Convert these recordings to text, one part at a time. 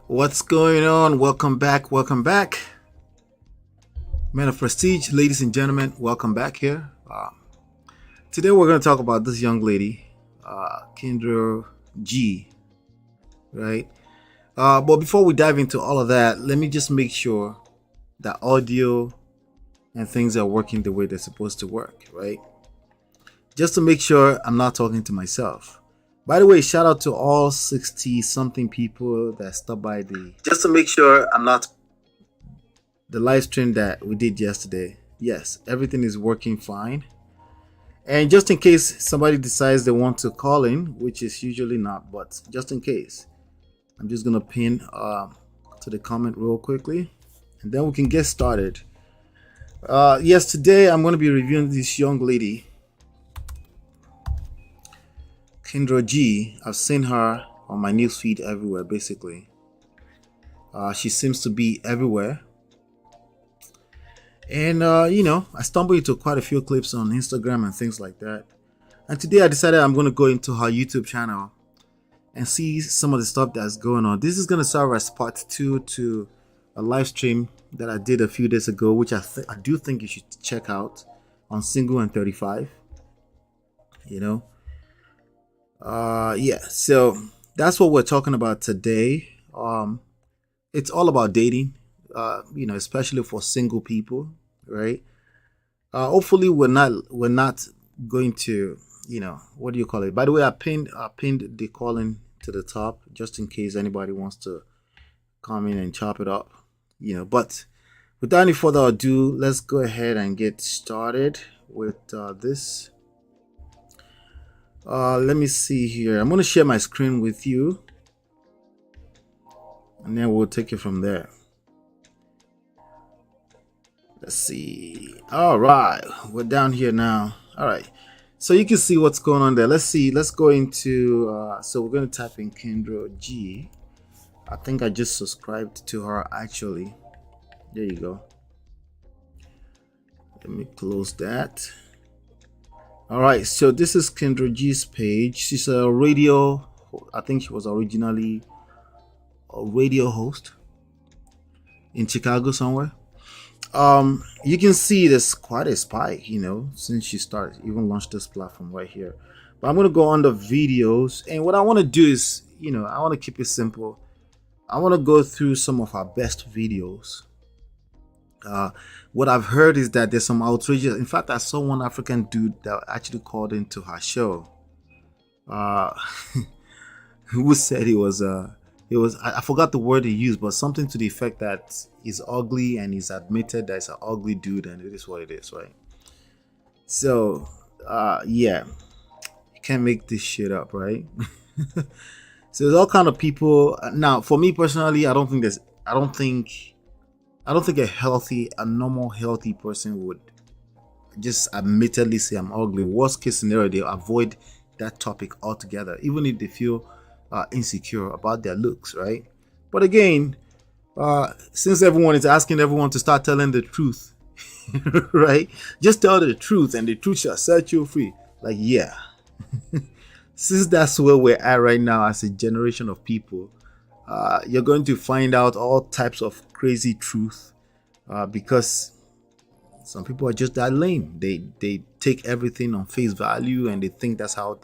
What's going on? Welcome back. Welcome back. Men of Prestige, ladies and gentlemen, welcome back here. Today we're going to talk about this young lady, Kendra G, right? But before we dive into all of that, let me just make sure that audio and things are working the way they're supposed to work, right? Just to make sure I'm not talking to myself. By the way, shout out to all 60 something people that stopped by just to make sure I'm not the live stream that we did yesterday. Yes, everything is working fine. And just in case somebody decides they want to call in, which is usually not, but just in case, I'm just gonna pin to the comment real quickly, and then we can get started. Yes, today I'm gonna be reviewing this young lady, Kendra G. I've seen her on my newsfeed everywhere, basically. She seems to be everywhere. And, I stumbled into quite a few clips on Instagram and things like that. And today I decided I'm going to go into her YouTube channel and see some of the stuff that's going on. This is going to serve as part 2 to a live stream that I did a few days ago, which I do think you should check out on Single and 35. Yeah, so that's what we're talking about today. It's all about dating, especially for single people, right? Hopefully we're not going to, what do you call it? By the way, I pinned the calling to the top just in case anybody wants to come in and chop it up, but without any further ado, let's go ahead and get started with this. Let me see here. I'm going to share my screen with you, and then we'll take it from there. Let's see. All right, we're down here now. All right, so you can see what's going on there. Let's see. Let's go into so we're going to type in Kendra G. I think I just subscribed to her, actually. There you go. Let me close that. All right, so this is Kendra G's page. She's a radio, I think she was originally a radio host in Chicago somewhere. You can see there's quite a spike, since she started, even launched this platform right here. But I'm going to go on the videos, and what I want to do is, I want to keep it simple. I want to go through some of our best videos. What I've heard is that there's some outrageous. In fact, I saw one African dude that actually called into her show, who said he was I forgot the word he used, but something to the effect that he's ugly, and he's admitted that he's an ugly dude, and it is what it is, right? So yeah, you can't make this shit up, right? So there's all kind of people. Now, for me personally, I don't think a normal healthy person would just admittedly say I'm ugly. Worst case scenario, they avoid that topic altogether, even if they feel insecure about their looks, right? But again, since everyone is asking everyone to start telling the truth, right? Just tell the truth, and the truth shall set you free. Like, yeah. Since that's where we're at right now as a generation of people, you're going to find out all types of crazy truth, because some people are just that lame. They take everything on face value, and they think that's how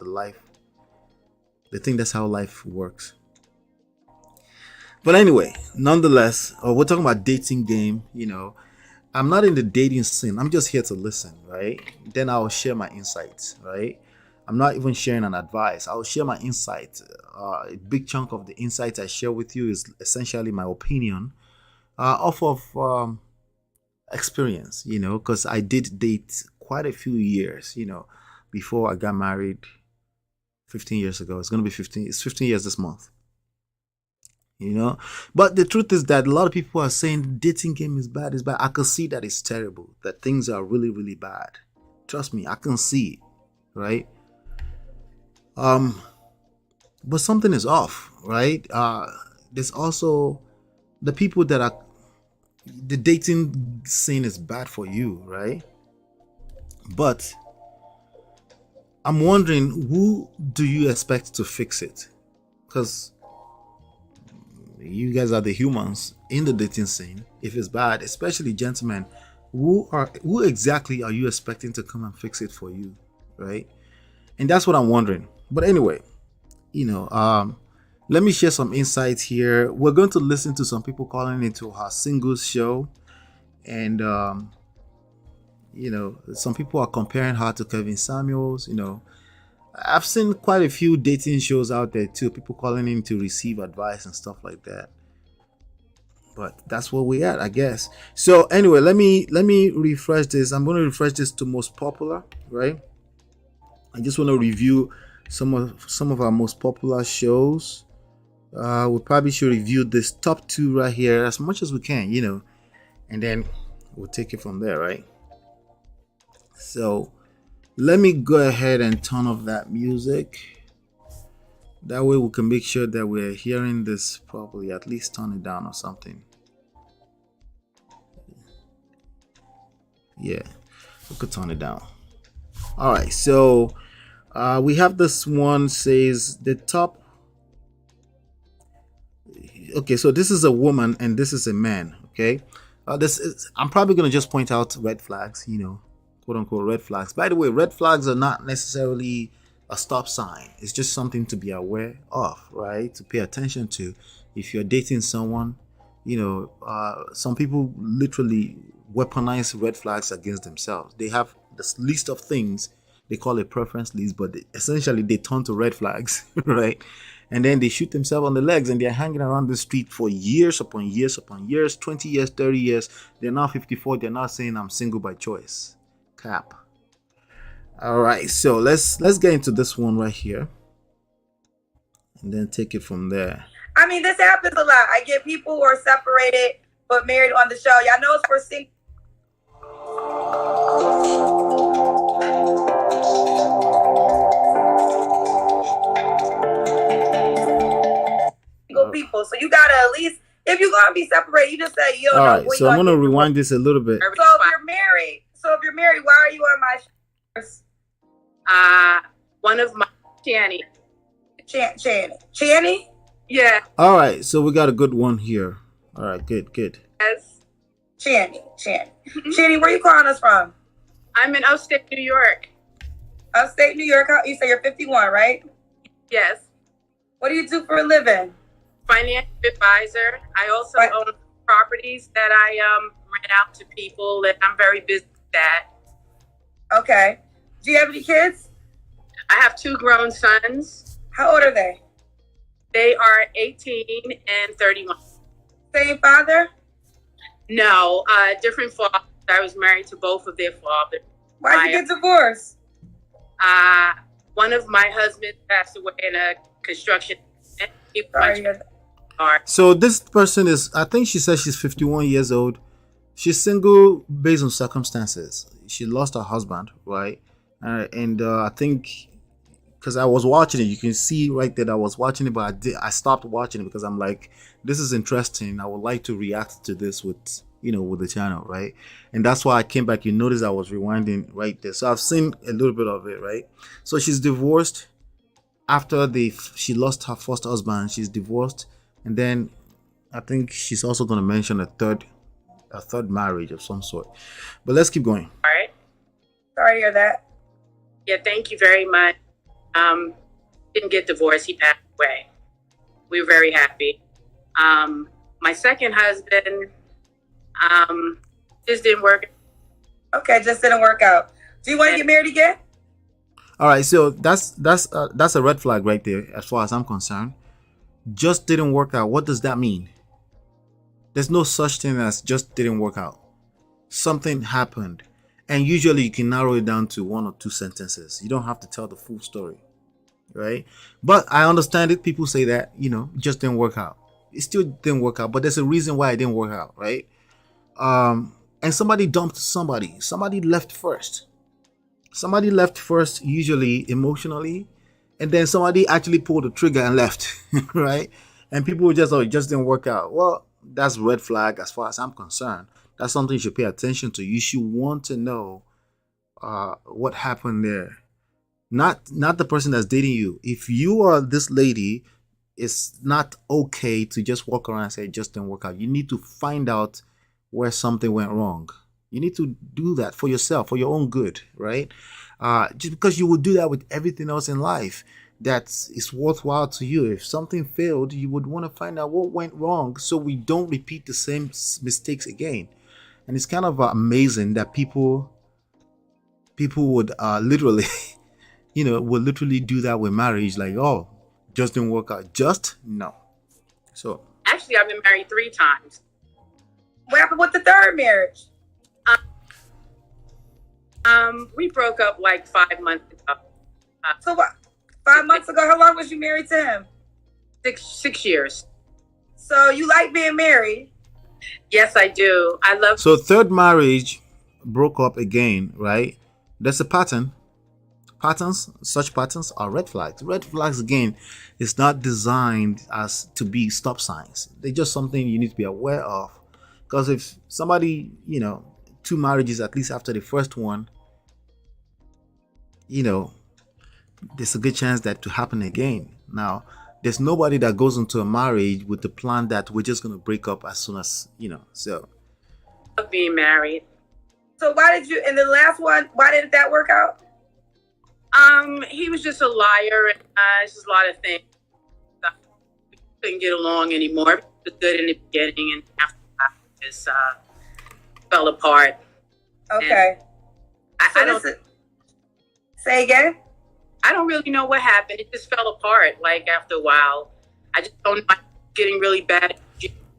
life works. But anyway, nonetheless, we're talking about dating game. I'm not in the dating scene. I'm just here to listen, right? Then I'll share my insights, right? I'm not even sharing an advice. I'll share my insights. A big chunk of the insights I share with you is essentially my opinion, off of experience, because I did date quite a few years, before I got married 15 years ago. It's going to be 15. It's 15 years this month. But the truth is that a lot of people are saying the dating game is bad. It's bad. I can see that it's terrible. That things are really, really bad. Trust me, I can see it, right? But something is off, right? There's also the people that are the dating scene is bad for you, right? But I'm wondering, who do you expect to fix it? Because You guys are the humans in the dating scene. If it's bad, especially gentlemen, who exactly are you expecting to come and fix it for you, right? And that's what I'm wondering. But anyway, you know, let me share some insights here. We're going to listen to some people calling into our singles show, and some people are comparing her to Kevin Samuels. I've seen quite a few dating shows out there too, people calling in to receive advice and stuff like that. But that's where we at, I guess. So anyway, let me refresh this. I'm going to refresh this to most popular, right? I just want to review some of our most popular shows. We probably should review this top 2 right here as much as we can, and then we'll take it from there, right? So let me go ahead and turn off that music. That way we can make sure that we're hearing this properly. At least turn it down or something. Yeah, we could turn it down. All right, so we have this one says the top. Okay, so this is a woman and this is a man. Okay, I'm probably gonna just point out red flags. Quote unquote red flags. By the way, red flags are not necessarily a stop sign. It's just something to be aware of, right? To pay attention to. If you're dating someone, some people literally weaponize red flags against themselves. They have this list of things, they call it preference list, but essentially they turn to red flags, right? And then they shoot themselves on the legs and they're hanging around the street for years upon years upon years, 20 years, 30 years. They're now 54. They're now saying I'm single by choice. Cap. All right, so let's get into this one right here and then take it from there. I mean, this happens a lot. I get people who are separated but married on the show. Y'all know it's for single people. So you gotta at least, if you're gonna be separated, you just say, all right, so I'm gonna rewind this a little bit. So if you're married, why are you on my show? One of my Channy. Channy? Yeah. All right, so we got a good one here. All right, good. Yes. Channy. Channy, where you calling us from? I'm in upstate New York. Upstate New York? You say you're 51, right? Yes. What do you do for a living? Financial advisor. I also own properties that I rent out to people that I'm very busy with that. Okay. Do you have any kids? I have 2 grown sons. How old are they? They are 18 and 31. Same father? No, different fathers. I was married to both of their fathers. Why'd you get divorced? One of my husbands passed away in a construction. So this person is, I think she says she's 51 years old. She's single based on circumstances. She lost her husband, right? And I think because I was watching it, you can see right there that I was watching it, but I stopped watching it because I'm like, this is interesting. I would like to react to this with the channel, right? And that's why I came back. You notice I was rewinding right there. So I've seen a little bit of it, right? So she's divorced after she lost her first husband. She's divorced, and then I think she's also going to mention a third marriage of some sort. But let's keep going. All right. Sorry to hear that. Yeah, thank you very much. Didn't get divorced. He passed away. We were very happy. My second husband, just didn't work. Okay, just didn't work out. Do you want to get married again? All right, so that's a red flag right there as far as I'm concerned. Just didn't work out. What does that mean? There's no such thing as just didn't work out. Something happened. And usually you can narrow it down to 1 or 2 sentences. You don't have to tell the full story, right? But I understand it. People say that, it just didn't work out. It still didn't work out, but there's a reason why it didn't work out, right? And somebody dumped somebody. Somebody left first. Somebody left first, usually emotionally, and then somebody actually pulled the trigger and left, right? And people just, it just didn't work out. Well, that's red flag as far as I'm concerned. That's something you should pay attention to. You should want to know what happened there. Not the person that's dating you. If you are this lady it's not okay to just walk around and say it just didn't work out. You need to find out where something went wrong. You need to do that for yourself, for your own good, right? Just because you would do that with everything else in life that is worthwhile to you. If something failed, you would want to find out what went wrong so we don't repeat the same mistakes again. And it's kind of amazing that people would literally would literally do that with marriage, like, oh, just didn't work out. Just no. So Actually, I've been married 3 times. What happened with the third marriage? We broke up like 5 months ago. So what? 5 months ago, how long was you married to him? 6 years. So you like being married? Yes, I do. I love. So third marriage broke up again, right? That's a pattern. Such patterns are red flags. Red flags, again, is not designed as to be stop signs. They're just something you need to be aware of. Because if somebody, 2 marriages, at least after the first one, there's a good chance that to happen again. Now, there's nobody that goes into a marriage with the plan that we're just going to break up as soon as, so. I love being married. So why did you, in the last one, why didn't that work out? He was just a liar, and it's just a lot of things. We couldn't get along anymore. It was good in the beginning, and after that, it just fell apart. Okay. I don't. Say again? I don't really know what happened. It just fell apart. Like after a while, I just don't know. Getting really bad.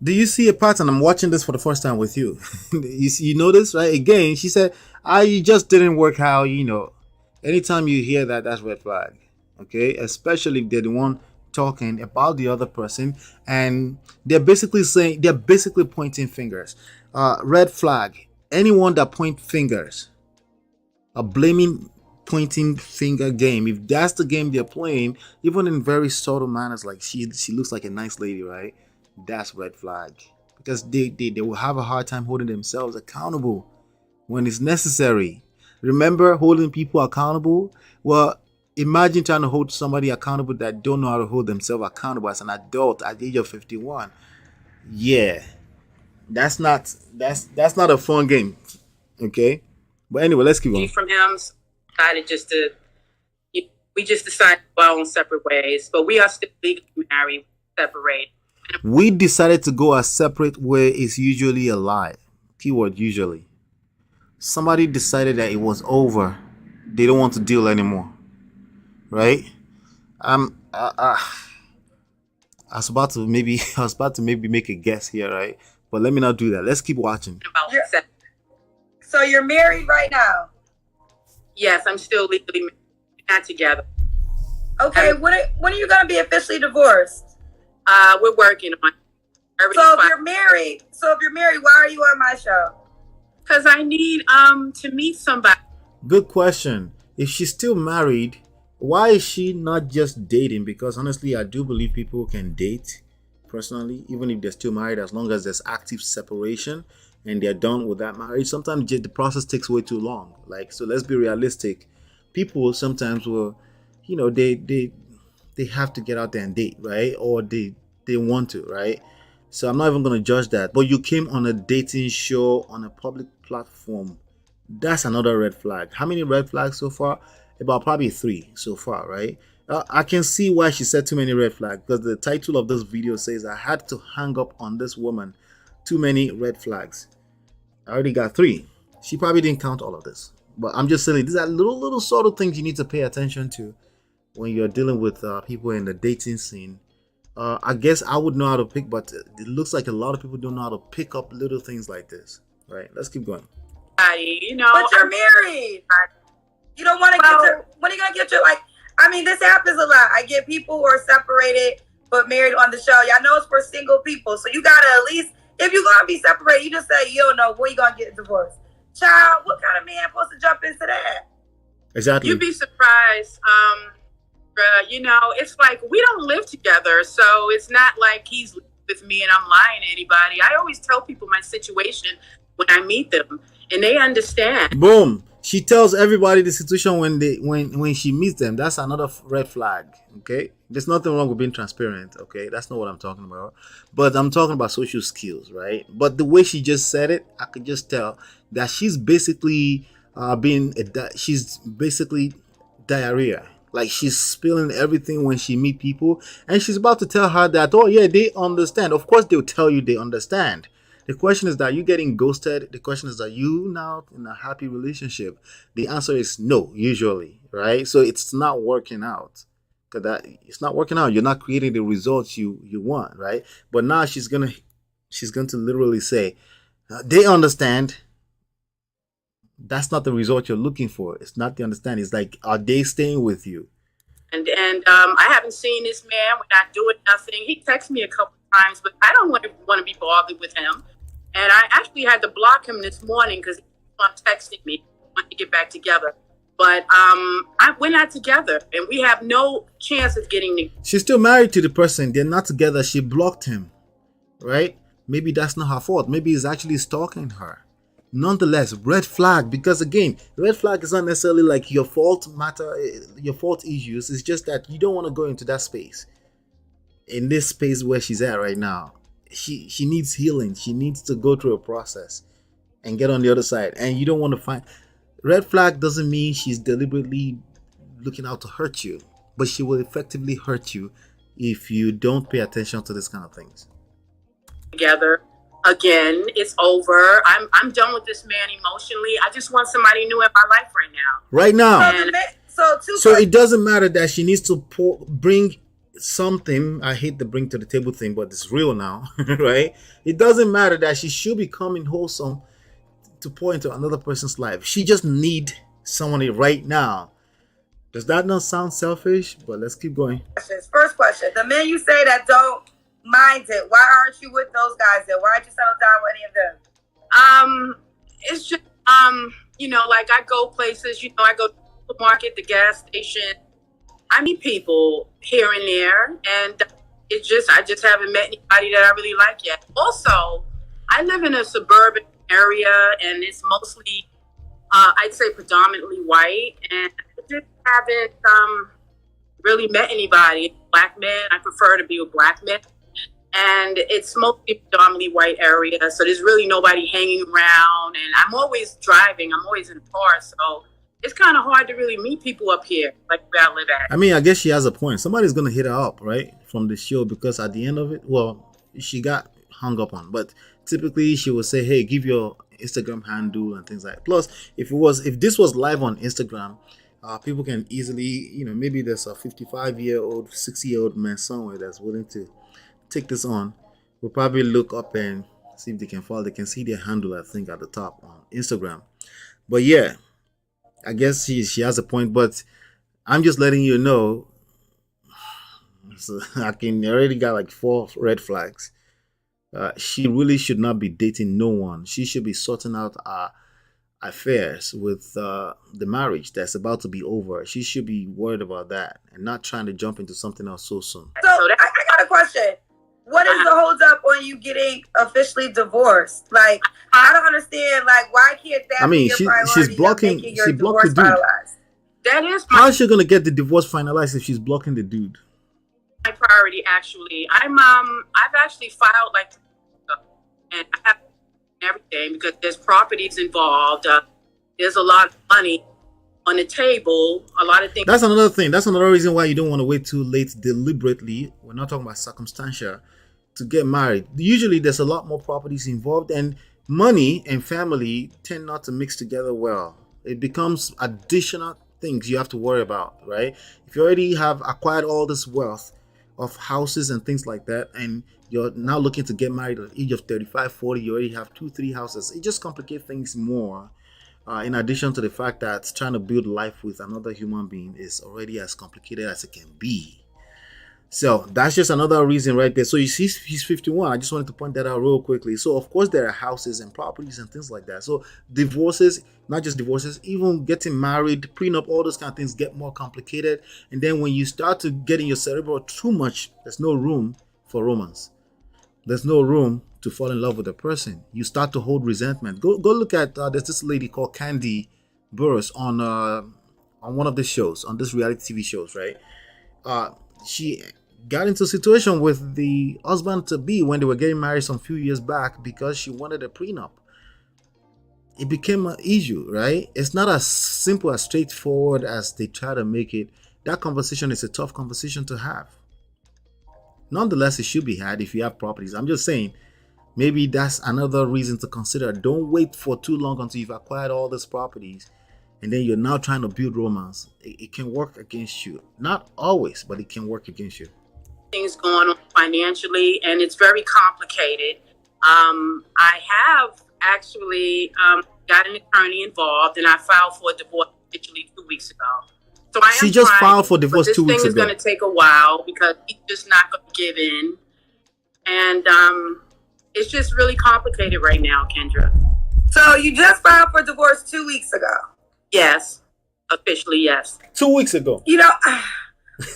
Do you see a pattern? I'm watching this for the first time with you. You notice, right? Again, she said, you just didn't work out, Anytime you hear that, that's red flag. Okay? Especially if they're the one talking about the other person and they're basically pointing fingers. Red flag. Anyone that point fingers, a blaming pointing finger game, if that's the game they're playing, even in very subtle manners, like she looks like a nice lady, right? That's red flag. Because they will have a hard time holding themselves accountable when it's necessary. Remember, holding people accountable? Well, imagine trying to hold somebody accountable that don't know how to hold themselves accountable as an adult at the age of 51. Yeah. That's not a fun game. Okay? But anyway, let's keep going. From him, we just decided to go our own separate ways, but we are still legally married, separate. We decided to go our separate way is usually a lie. Keyword usually. Somebody decided that it was over. They don't want to deal anymore. Right? I was about to maybe make a guess here, right? But let me not do that. Let's keep watching. So you're married right now? Yes, I'm still legally married. Not together. Okay, when are you gonna be officially divorced? We're working on it. So if you're married, why are you on my show? Because I need to meet somebody. Good question. If she's still married, why is she not just dating? Because honestly, I do believe people can date personally, even if they're still married, as long as there's active separation and they're done with that marriage. Sometimes the process takes way too long. Like, so let's be realistic. People sometimes will, they have to get out there and date, right? Or they want to, right? So I'm not even going to judge that. But you came on a dating show on a public platform. That's another red flag. How many red flags so far? About probably 3 so far, right? I can see why she said too many red flags, because the title of this video says I had to hang up on this woman. Too many red flags. I already got 3. She probably didn't count all of this. But I'm just saying, these are little subtle things you need to pay attention to when you're dealing with people in the dating scene. I guess I would know how to pick, but it looks like a lot of people don't know how to pick up little things like this. Right? Let's keep going. But you're married. You don't want to get your, when are you going to get your, this happens a lot. I get people who are separated but married on the show. Y'all know it's for single people. So you got to at least, if you're going to be separated, you just say, you don't know when you're going to get divorced. Child, what kind of man supposed to jump into that? Exactly. You'd be surprised. It's like we don't live together, so it's not like he's with me and I'm lying to anybody. I always tell people my situation when I meet them, and they understand. Boom. She tells everybody the situation when she meets them. That's another red flag. Okay, there's nothing wrong with being transparent. Okay, that's not what I'm talking about. But I'm talking about social skills, right? But the way she just said it, I could just tell that she's basically she's basically diarrhea. Like she's spilling everything when she meet people, and she's about to tell her that, oh yeah, they understand. Of course, they'll tell you they understand. The question is that you getting ghosted. The question is that you now in a happy relationship. The answer is no, usually, right? So it's not working out. Cause that it's not working out. You're not creating the results you want, right? But now she's going to literally say, they understand. That's not the result you're looking for. It's not the understanding. It's like, are they staying with you? And I haven't seen this man. We're not doing nothing. He texted me a couple times, but I don't want to be bothered with him. And I actually had to block him this morning because he was texting me, wanting to get back together. But we're not together, and we have no chance of getting together. She's still married to the person. They're not together. She blocked him, right? Maybe that's not her fault. Maybe he's actually stalking her. Nonetheless, red flag, because again, red flag is not necessarily like your fault issues. It's just that you don't want to go into that space. In this space where she's at right now, she needs healing. She needs to go through a process and get on the other side. And you don't want to find red flag doesn't mean she's deliberately looking out to hurt you, but she will effectively hurt you if you don't pay attention to this kind of things. Together again, it's over. I'm done with this man emotionally. I just want somebody new in my life right now. Right now. And so it doesn't matter that she needs to bring something. I hate the bring to the table thing, but it's real now, right? It doesn't matter that she should be coming wholesome to pour into another person's life. She just need someone right now. Does that not sound selfish? But let's keep going. First question: the men you say that don't mind it, why aren't you with those guys then? Why aren't you settle down with any of them? It's just like I go places. I go to the market, the gas station. I meet people here and there, and I just haven't met anybody that I really like yet. Also, I live in a suburban area, and it's mostly, I'd say, predominantly white, and I just haven't really met anybody. Black men, I prefer to be with black men, and it's mostly predominantly white area, so there's really nobody hanging around, and I'm always driving. I'm always in a car, so it's kind of hard to really meet people up here, like where I live at. I mean, I guess she has a point. Somebody's going to hit her up, right, from the show, because at the end of it, well, she got hung up on. But typically, she will say, hey, give your Instagram handle and things like that. Plus, if this was live on Instagram, people can easily, maybe there's a 55-year-old, 60-year-old man somewhere that's willing to take this on. We'll probably look up and see if they can follow. They can see their handle, I think, at the top on Instagram. But yeah, I guess she has a point, but I'm just letting you know. So I already got like 4 red flags. She really should not be dating no one. She should be sorting out affairs with the marriage that's about to be over. She should be worried about that and not trying to jump into something else so soon. So I got a question. What is the hold up on you getting officially divorced? Like, I don't understand. Like, why can't that be your priority? She's blocking. She blocked the dude. Finalized? That is how is she gonna get the divorce finalized if she's blocking the dude? My priority, actually. I've actually filed and I have everything because there's properties involved. There's a lot of money on the table, a lot of things. That's another thing. That's another reason why you don't want to wait too late deliberately. We're not talking about circumstantial to get married. Usually there's a lot more properties involved, and money and family tend not to mix together well. It becomes additional things you have to worry about, right? If you already have acquired all this wealth of houses and things like that, and you're now looking to get married at the age of 35, 40, you already have 2-3 houses. It just complicates things more. In addition to the fact that trying to build life with another human being is already as complicated as it can be. So that's just another reason right there. So you see, he's 51. I just wanted to point that out real quickly. So of course there are houses and properties and things like that. So divorces, not just divorces, even getting married, prenup, all those kind of things get more complicated. And then when you start to get in your cerebral too much, there's no room for romance. There's no room to fall in love with a person. You start to hold resentment. Go look at there's this lady called Candy Burris on one of the shows, on this reality TV shows, right? She got into a situation with the husband to be when they were getting married some few years back because she wanted a prenup. It became an issue, right? It's not as simple, as straightforward as they try to make it. That conversation is a tough conversation to have. Nonetheless, it should be had if you have properties. I'm just saying, maybe that's another reason to consider. Don't wait for too long until you've acquired all these properties and then you're now trying to build romance. It can work against you. Not always, but it can work against you. Things going on financially, and it's very complicated. I have actually got an attorney involved, and I filed for a divorce officially 2 weeks ago. So I am She just filed for divorce 2 weeks ago. This thing is going to take a while because he's just not going to give in, and it's just really complicated right now, Kendra. So you just filed for divorce 2 weeks ago? Yes, officially, yes. 2 weeks ago. You know,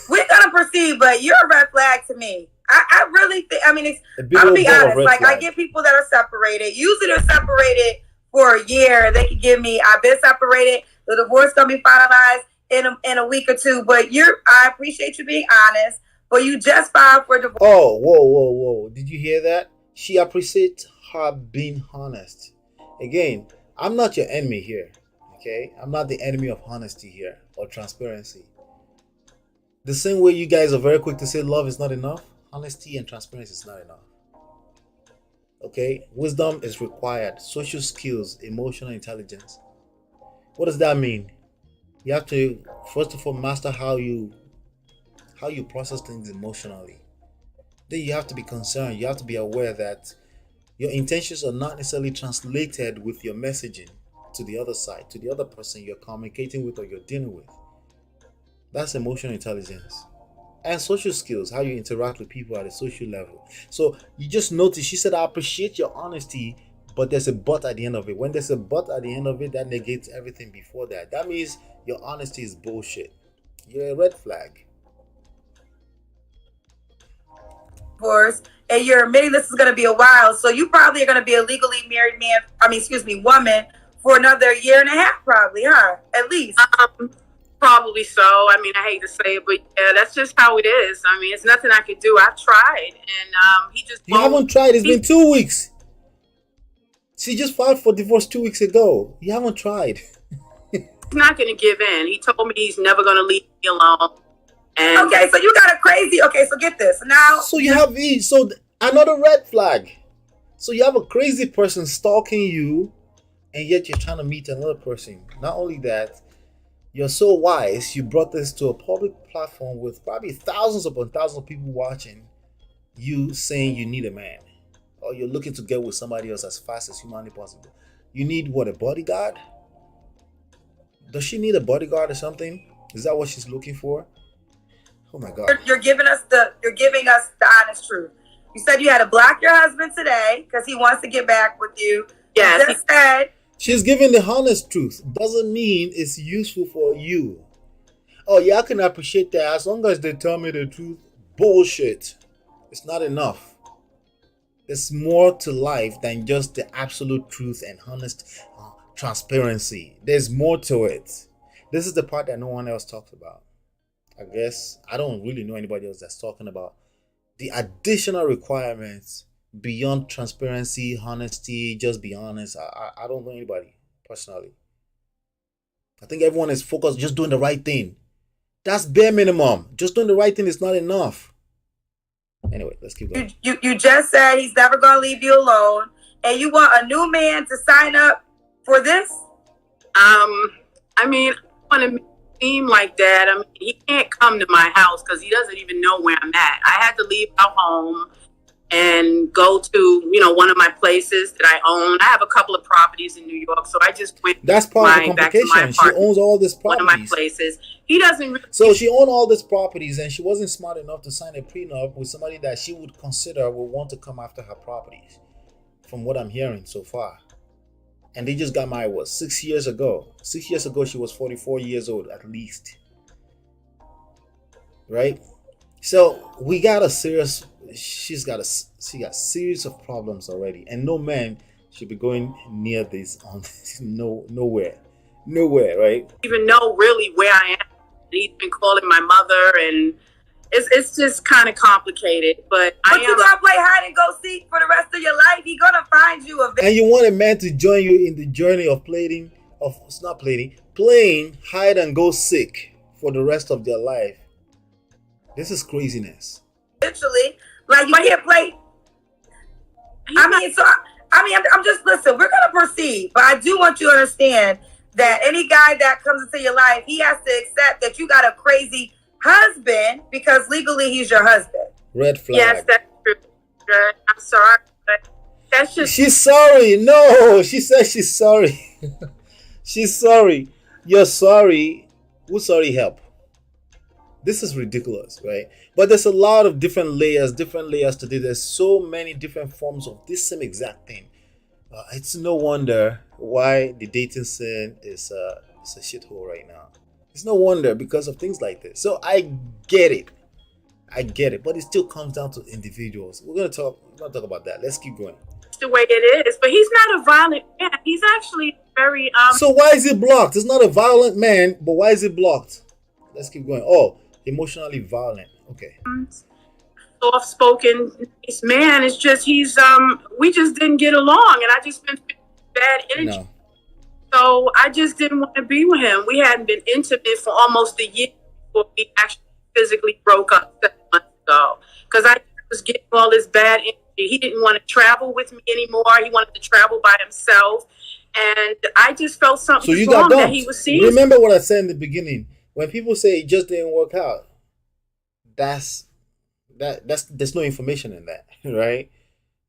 we're gonna proceed, but you're a red flag to me. I really think. I mean, I'm gonna be honest. Like, I get people that are separated. Usually, they're separated for a year. They can give me, I've been separated. The divorce gonna be finalized in a week or two. But I appreciate you being honest. But you just filed for divorce. Oh, whoa! Did you hear that? She appreciates her being honest. Again, I'm not your enemy here. Okay, I'm not the enemy of honesty here or transparency. The same way you guys are very quick to say love is not enough, honesty and transparency is not enough. Okay, wisdom is required, social skills, emotional intelligence. What does that mean? You have to first of all master how you process things emotionally. Then you have to be concerned. You have to be aware that your intentions are not necessarily translated with your messaging to the other side, to the other person you're communicating with or you're dealing with. That's emotional intelligence. And social skills, how you interact with people at a social level. So you just notice, she said, I appreciate your honesty, but there's a but at the end of it. When there's a but at the end of it, that negates everything before that. That means your honesty is bullshit. You're a red flag. Divorce, and you're admitting this is going to be a while, so you probably are going to be a legally married woman for another year and a half, probably, huh? At least. Probably so. I mean, I hate to say it, but yeah, that's just how it is. I mean, it's nothing I could do. I've tried, and he just. You haven't tried. It's been 2 weeks. She just filed for divorce 2 weeks ago. You haven't tried. He's not going to give in. He told me he's never going to leave me alone. And okay, so you got a crazy. Okay, so get this now. So you have another red flag. So you have a crazy person stalking you, and yet you're trying to meet another person. Not only that, you're so wise, you brought this to a public platform with probably thousands upon thousands of people watching you saying you need a man. Or you're looking to get with somebody else as fast as humanly possible. You need what, a bodyguard? Does she need a bodyguard or something? Is that what she's looking for? Oh my God. You're giving us the honest truth. You said you had to block your husband today because he wants to get back with you. Yes. You just said. She's giving the honest truth. Doesn't mean it's useful for you. Oh yeah, I can appreciate that as long as they tell me the truth. Bullshit. It's not enough. There's more to life than just the absolute truth and honest transparency. There's more to it. This is the part that no one else talks about. I guess I don't really know anybody else that's talking about the additional requirements beyond transparency, honesty, just be honest. I don't know anybody personally. I think everyone is focused just doing the right thing. That's bare minimum. Just doing the right thing is not enough. Anyway, let's keep going. You just said he's never going to leave you alone, and you want a new man to sign up for this? I mean, I want to seem like that. I mean, he can't come to my house because he doesn't even know where I'm at. I had to leave our home and go to, one of my places that I own. I have a couple of properties in New York, so I just went. That's part of the complication. She owns all these properties. One of my places. He doesn't. So she owned all these properties, and she wasn't smart enough to sign a prenup with somebody that she would consider would want to come after her properties. From what I'm hearing so far, and they just got married 6 years ago. 6 years ago, she was 44 years old at least. Right? So we got she got a series of problems already, and no man should be going near this on nowhere. nowhere, right? Even know really where I am. He's been calling my mother, and it's just kind of complicated. But you gonna play hide and go seek for the rest of your life. He's gonna find you a. And you want a man to join you in the journey of playing hide and go seek for the rest of their life. This is craziness. Literally, like you can't play. I'm just listen. We're gonna proceed, but I do want you to understand that any guy that comes into your life, he has to accept that you got a crazy husband because legally he's your husband. Red flag. Yes, that's true. I'm sorry, but that's just. She's sorry. No, she says she's sorry. She's sorry. You're sorry. Who's sorry help? This is ridiculous, right? But there's a lot of different layers to this. There's so many different forms of this same exact thing. It's no wonder why the dating scene is a shithole right now. It's no wonder because of things like this. So I get it, but it still comes down to individuals. We're gonna talk about that. Let's keep going. It's the way it is, but he's not a violent man. He's actually very So why is he blocked? It's not a violent man, but why is he blocked? Let's keep going. Oh, emotionally violent. Okay. Soft-spoken, nice man. It's just we just didn't get along, and I just been feeling bad energy. No. So I just didn't want to be with him. We hadn't been intimate for almost a year before we actually physically broke up 7 months ago. Because I was getting all this bad energy. He didn't want to travel with me anymore. He wanted to travel by himself, and I just felt something was wrong that he was seeing. Remember what I said in the beginning? When people say it just didn't work out, there's no information in that, right?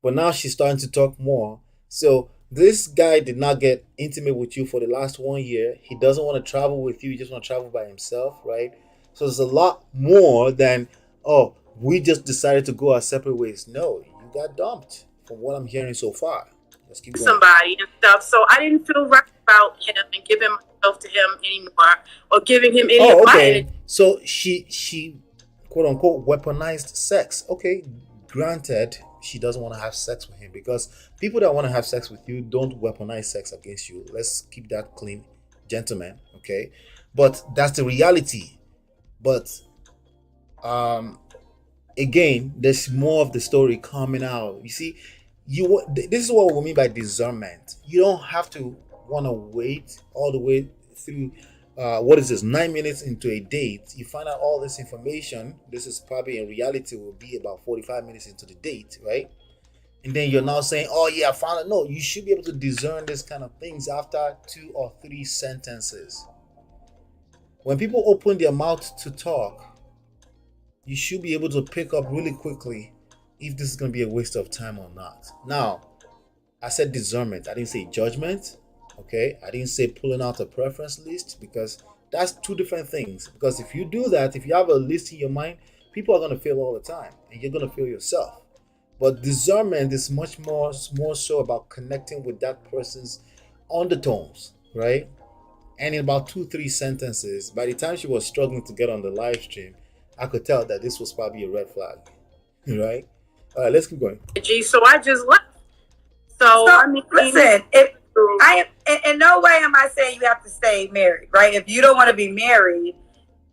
But now she's starting to talk more. So this guy did not get intimate with you for the last 1 year. He doesn't want to travel with you. He just want to travel by himself, right? So there's a lot more than, oh, we just decided to go our separate ways. No, you got dumped from what I'm hearing so far. Let's keep going. Somebody and stuff. So I didn't feel right about him and giving myself to him anymore or giving him any of my energy. So she quote unquote weaponized sex. Okay, granted, she doesn't want to have sex with him because people that want to have sex with you don't weaponize sex against you. Let's keep that clean, gentlemen. Okay, but that's the reality. But again, there's more of the story coming out. You see, this is what we mean by discernment. You don't have to want to wait all the way through. What is this? 9 minutes into a date, you find out all this information. This is probably in reality will be about 45 minutes into the date, right? And then you're now saying, "Oh yeah, I found it." No, you should be able to discern this kind of things after 2 or 3 sentences. When people open their mouth to talk, you should be able to pick up really quickly if this is going to be a waste of time or not. Now, I said discernment. I didn't say judgment. Okay, I didn't say pulling out a preference list because that's 2 different things. Because if you do that, if you have a list in your mind, people are going to fail all the time and you're going to fail yourself. But discernment is much more so about connecting with that person's undertones, right? And in about 2-3 sentences, by the time she was struggling to get on the live stream, I could tell that this was probably a red flag, right? All right, let's keep going. So I just left. So I mean, listen, in no way am I saying you have to stay married, right? If you don't want to be married,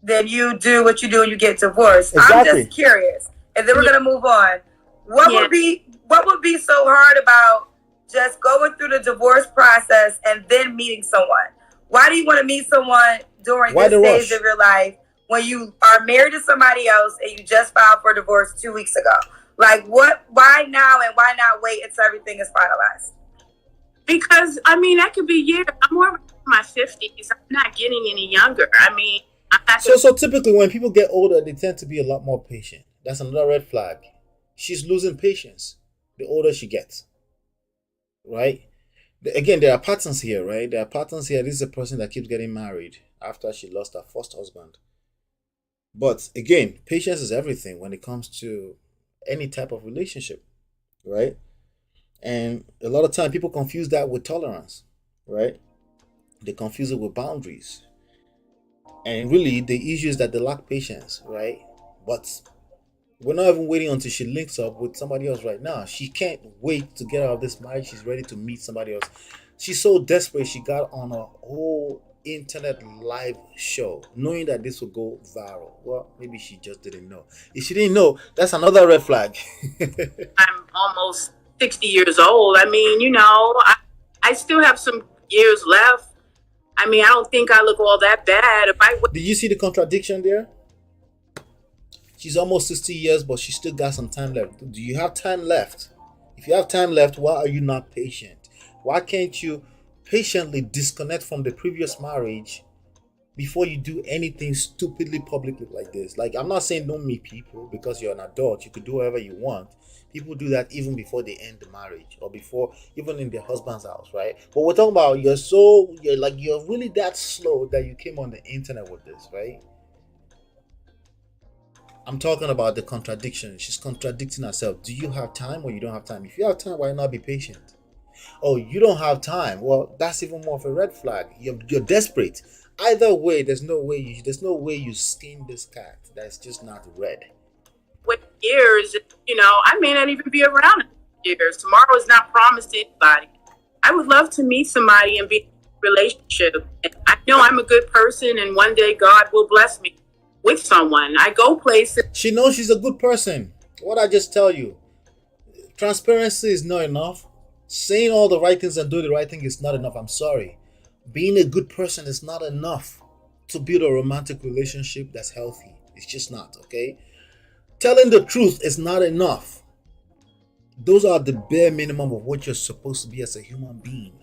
then you do what you do and you get divorced. Exactly. I'm just curious, and then we're gonna move on. What would be so hard about just going through the divorce process and then meeting someone? Why do you want to meet someone during this stage of your life when you are married to somebody else and you just filed for divorce 2 weeks ago? Like, what? Why now, and why not wait until everything is finalized? Because, I mean, that could be years. I'm more in my 50s. I'm not getting any younger. I mean, I'm not so typically when people get older, they tend to be a lot more patient. That's another red flag. She's losing patience the older she gets, right? Again, there are patterns here, right? There are patterns here. This is a person that keeps getting married after she lost her first husband. But again, patience is everything when it comes to any type of relationship, right? And a lot of time people confuse that with tolerance, right? They confuse it with boundaries. And really the issue is that they lack patience, right? But we're not even waiting until she links up with somebody else right now. She can't wait to get out of this marriage. She's ready to meet somebody else. She's so desperate. She got on a whole internet live show, knowing that this will go viral? Well, maybe she just didn't know. If she didn't know, that's another red flag. I'm almost 60 years old. I mean, I still have some years left. I mean, I don't think I look all that bad. Did you see the contradiction there? She's almost 60 years, but she still got some time left. Do you have time left? If you have time left, why are you not patient? Why can't you patiently disconnect from the previous marriage before you do anything stupidly publicly like this? Like, I'm not saying don't meet people, because you're an adult. You could do whatever you want. People do that even before they end the marriage, or before, even in their husband's house, right? But we're talking about you're really that slow that you came on the internet with this, right? I'm talking about the contradiction. She's contradicting herself. Do you have time or you don't have time? If you have time, why not be patient? Oh, you don't have time. Well, that's even more of a red flag. You're desperate. Either way, there's no way you skin this cat. That's just not red. With years, I may not even be around in years. Tomorrow is not promised to anybody. I would love to meet somebody and be in a relationship. And I know I'm a good person, and one day God will bless me with someone. I go places. She knows she's a good person. What I just tell you, transparency is not enough. Saying all the right things and doing the right thing is not enough. I'm sorry. Being a good person is not enough to build a romantic relationship that's healthy. It's just not, okay? Telling the truth is not enough. Those are the bare minimum of what you're supposed to be as a human being.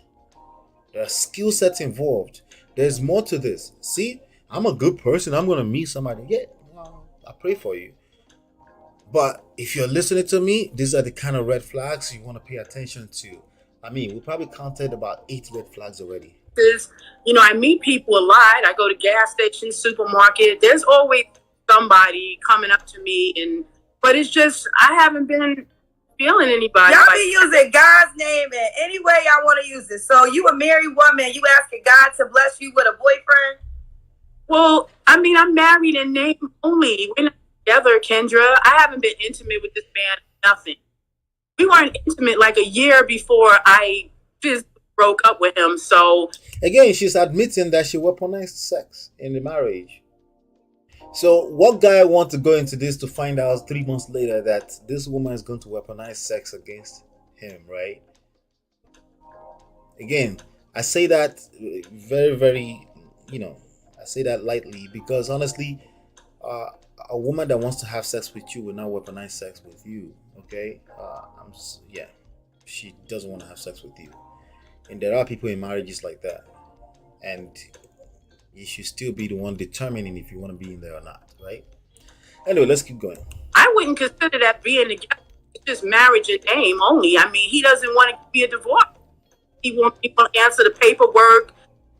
There are skill sets involved. There's more to this. See, I'm a good person. I'm going to meet somebody. Yeah, well, I pray for you. But if you're listening to me, these are the kind of red flags you want to pay attention to. I mean, we probably counted about 8 red flags already. I meet people a lot. I go to gas stations, supermarket. There's always somebody coming up to me, but it's just, I haven't been feeling anybody. Y'all be using God's name in any way y'all want to use it. So you a married woman, you asking God to bless you with a boyfriend? Well, I mean, I'm married in name only. We're not together, Kendra. I haven't been intimate with this man, nothing. We weren't intimate like a year before I just broke up with him. So again, she's admitting that she weaponized sex in the marriage. So what guy wants to go into this to find out 3 months later that this woman is going to weaponize sex against him, right? Again, I say that very, very, I say that lightly, because honestly, a woman that wants to have sex with you will not weaponize sex with you, okay? She doesn't want to have sex with you. And there are people in marriages like that. And you should still be the one determining if you want to be in there or not, right? Anyway, let's keep going. I wouldn't consider that being together. It's just marriage in name only. I mean, he doesn't want to be a divorce. He won't answer the paperwork.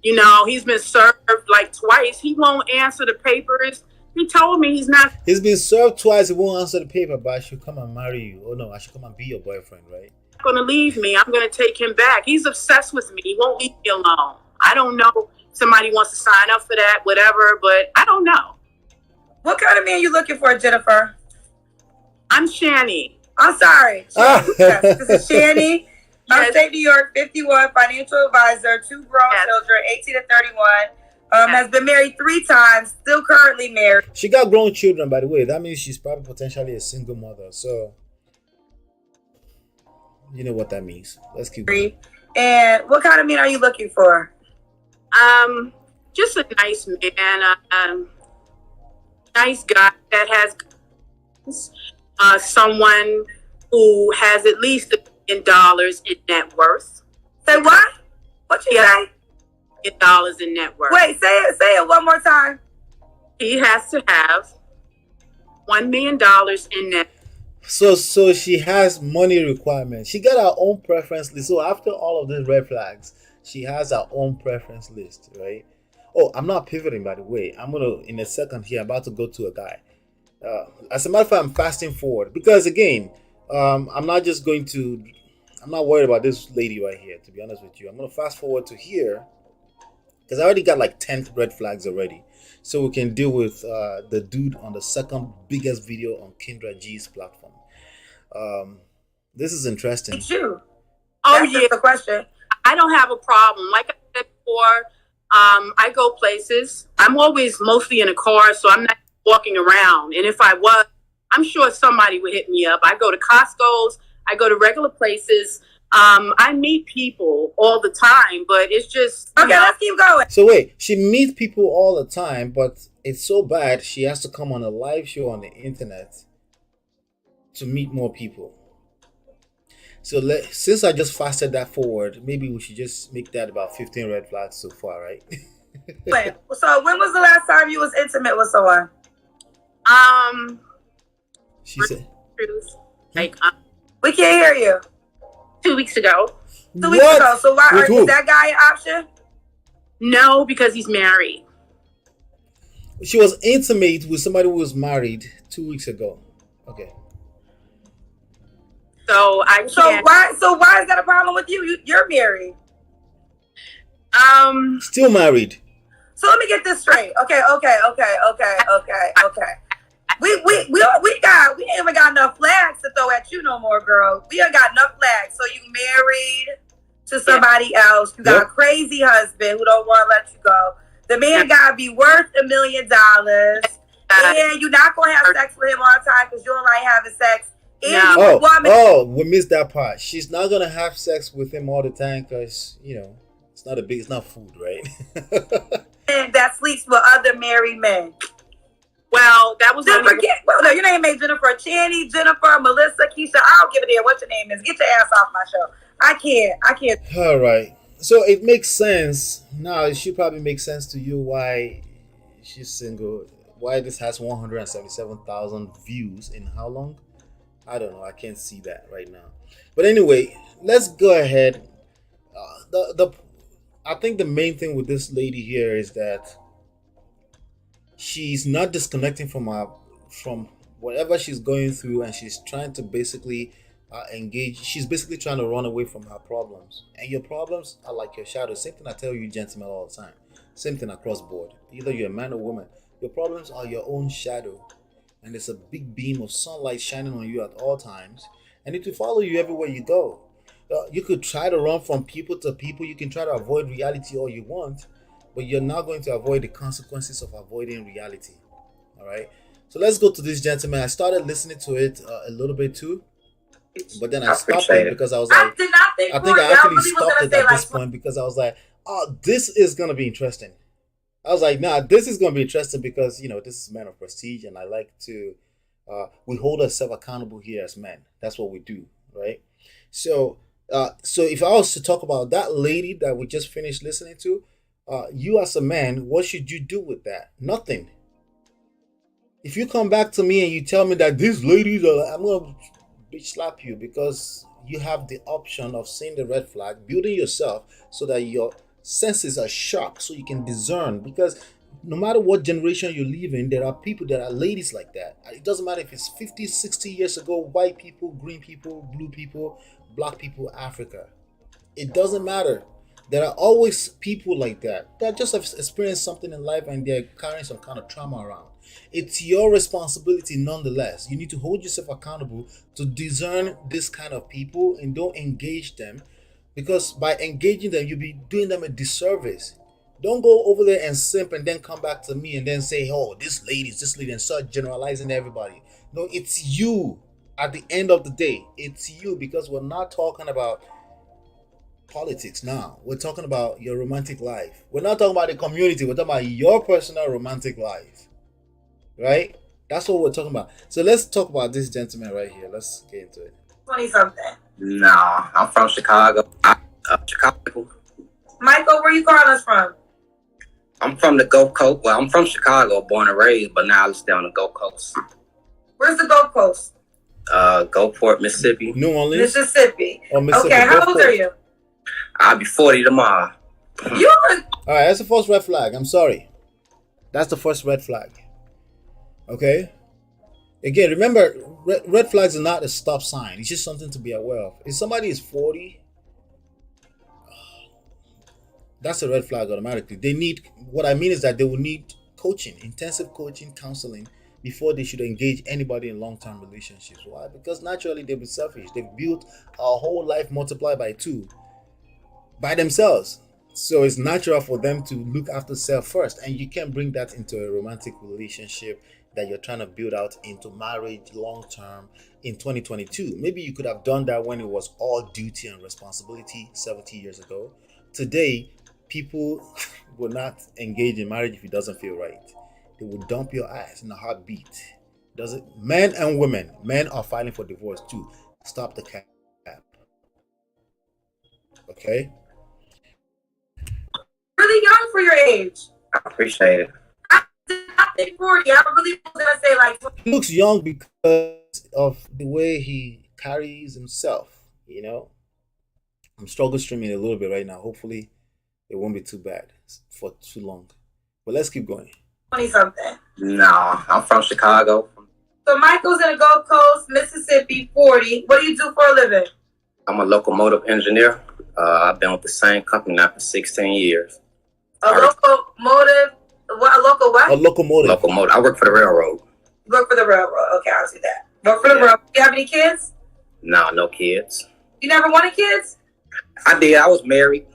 He's been served like twice. He won't answer the papers. He told me he's not. He's been served twice. He won't answer the paper, but I should come and marry you. Oh no, I should come and be your boyfriend, right? Going to leave me. I'm going to take him back. He's obsessed with me. He won't leave me alone. I don't know. Somebody wants to sign up for that, whatever, but I don't know. What kind of man you looking for, Jennifer? I'm Shani. I'm sorry. This is Shani. Yes. Upstate New York, 51, financial advisor, 2 grown children, 18 to 31. Has been married 3 times, still currently married. She got grown children, by the way. That means she's probably potentially a single mother. So, you know what that means. Let's keep going. And what kind of man are you looking for? Just a nice man, nice guy that has someone who has at least $1 million in net worth. Say what? What you say? $1 in net worth. Wait, say it one more time. He has to have $1 million in net. So she has money requirements. She got her own preference list. So after all of these red flags, she has her own preference list, right? Oh, I'm not pivoting, by the way. I'm gonna, in a second here, I'm about to go to a guy. As a matter of fact, I'm fasting forward because again, I'm not worried about this lady right here, to be honest with you. I'm gonna fast forward to here because I already got like 10 red flags already. So we can deal with the dude on the second biggest video on KENDRA G's platform. This is interesting. It's you. Oh, That's yeah. the question. I don't have a problem. Like I said before, I go places. I'm always mostly in a car, so I'm not walking around. And if I was, I'm sure somebody would hit me up. I go to Costco's. I go to regular places. I meet people all the time, but it's just... Okay, let's keep going. So wait, she meets people all the time, but it's so bad she has to come on a live show on the internet to meet more people. So since I just fasted that forward, maybe we should just make that about 15 red flags so far, right? Wait, so when was the last time you was intimate with someone? She said, like, we can't hear you. 2 weeks ago. 2 weeks ago. So why With who? is that guy an option? No, because he's married. She was intimate with somebody who was married 2 weeks ago. Okay. So I can't. So why is that a problem with you? You're married. Still married. So let me get this straight. Okay. We ain't even got enough flags to throw at you no more, girl. We ain't got enough flags. So you married to somebody else. You got a crazy husband who don't want to let you go. The man gotta be worth $1 million. And you're not gonna have sex with him all the time because you don't like having sex. And we missed that part. She's not gonna have sex with him all the time because it's not food, right? And that sleeps with other married men. Well, that was no, your name ain't Jennifer. Channy, Jennifer, Melissa, Keisha. I don't give a damn what your name is. Get your ass off my show. I can't. All right. So it makes sense. Now it should probably make sense to you why she's single. Why this has 177,000 views in how long? I don't know. I can't see that right now. But anyway, let's go ahead. I think the main thing with this lady here is that she's not disconnecting from whatever she's going through, and she's trying to basically engage. She's basically trying to run away from her problems, and your problems are like your shadow. Same thing I tell you gentlemen all the time. Same thing across board. Either you're a man or woman, your problems are your own shadow, and there's a big beam of sunlight shining on you at all times, and it will follow you everywhere you go. You could try to run from people to people. You can try to avoid reality all you want, but you're not going to avoid the consequences of avoiding reality. All right. So let's go to this gentleman. I started listening to it a little bit too, but then I stopped it because I was like, I think I actually stopped it at this point because I was like, oh, this is gonna be interesting. I was like, nah, this is gonna be interesting because this is Man of Prestige, and I like to we hold ourselves accountable here as men. That's what we do, right? So if I was to talk about that lady that we just finished listening to, you as a man, what should you do with that? Nothing. If you come back to me and you tell me that these ladies are, I'm gonna bitch slap you because you have the option of seeing the red flag, building yourself so that your senses are sharp, so you can discern. Because no matter what generation you live in, there are people that are ladies like that. It doesn't matter if it's 50, 60 years ago, white people, green people, blue people, black people, Africa. It doesn't matter. There are always people like that just have experienced something in life and they're carrying some kind of trauma around. It's your responsibility nonetheless. You need to hold yourself accountable to discern this kind of people and don't engage them, because by engaging them, you'll be doing them a disservice. Don't go over there and simp and then come back to me and then say, oh, this lady, and start generalizing everybody. No, it's you. At the end of the day, it's you, because we're not talking about politics now. We're talking about your romantic life. We're not talking about the community. We're talking about your personal romantic life, right? That's what we're talking about. So let's talk about this gentleman right here. Let's get into it. 20-something. No, I'm from Chicago. Chicago. Michael, where you calling us from? I'm from the Gulf Coast. Well, I'm from Chicago, born and raised, but now I stay on the Gulf Coast. Where's the Gulf Coast? Gulfport, Mississippi. New Orleans? Mississippi. Mississippi. Okay, how old are you? I'll be 40 tomorrow. You look... All right, that's the first red flag. I'm sorry. That's the first red flag. Okay? Again, remember, red flags are not a stop sign. It's just something to be aware of. If somebody is 40, that's a red flag automatically. What I mean is that they will need coaching, intensive coaching, counseling, before they should engage anybody in long-term relationships. Why? Because naturally they'll be selfish. They've built a whole life multiplied by 2 by themselves. So it's natural for them to look after self first, and you can bring that into a romantic relationship that you're trying to build out into marriage long term in 2022. Maybe you could have done that when it was all duty and responsibility 70 years ago. Today, people will not engage in marriage if it doesn't feel right. They will dump your ass in a heartbeat. Does it? Men and women, men are filing for divorce too. Stop the cap. Okay. Really young for your age. I appreciate it. I think 40. I really was gonna say like. He looks young because of the way he carries himself. You know, I'm struggle streaming a little bit right now. Hopefully, it won't be too bad for too long. But let's keep going. 20 something. No, I'm from Chicago. So Michael's in the Gulf Coast, Mississippi, 40. What do you do for a living? I'm a locomotive engineer. I've been with the same company now for 16 years. A locomotive? What? A local what? A locomotive. Locomotive. I work for the railroad. You work for the railroad. Okay, I'll see that. Work for the railroad. Do you have any kids? No, no kids. You never wanted kids? I did. I was married.